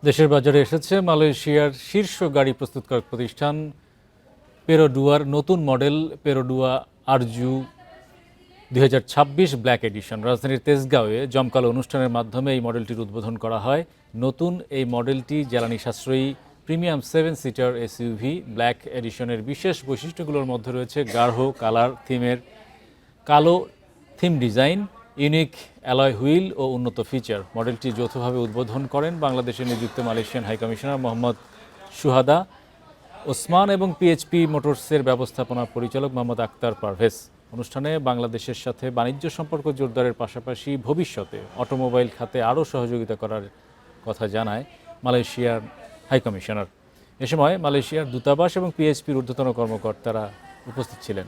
দেশের বাজারে এসেছে মালয়েশিয়ার শীর্ষ গাড়ি প্রস্তুতকারক প্রতিষ্ঠান পেরোডুয়ার নতুন মডেল পেরোডুয়া আরজু 2026 ব্ল্যাক এডিশন। রাজধানীর তেজগাঁওয়ে জমকালো অনুষ্ঠানের মাধ্যমে এই মডেলটির উদ্বোধন করা হয়। নতুন এই মডেলটি জ্বালানি সাশ্রয়ী প্রিমিয়াম 7 সিটার এসইউভি। ব্ল্যাক এডিশনের বিশেষ বৈশিষ্ট্যগুলোর মধ্যে রয়েছে গাঢ় কালো theme design, unique alloy wheel ও উন্নত ফিচার। মডেলটি যৌথভাবে উদ্বোধন করেন বাংলাদেশে নিযুক্ত Malaysian high commissioner Mohammad Suhada Osman এবং পিএইচপি মোটরসের ব্যবস্থাপনা পরিচালক মোহাম্মদ আক্তার পারভেজ। অনুষ্ঠানে বাংলাদেশের সাথে বাণিজ্য সম্পর্ক জোরদারের পাশাপাশি ভবিষ্যতে অটোমোবাইল খাতে আরও সহযোগিতা করার কথা জানায় মালয়েশিয়ার হাইকমিশনার। এ সময় মালয়েশিয়ার দূতাবাস এবং পিএইচপির ঊর্ধ্বতন কর্মকর্তারা উপস্থিত ছিলেন।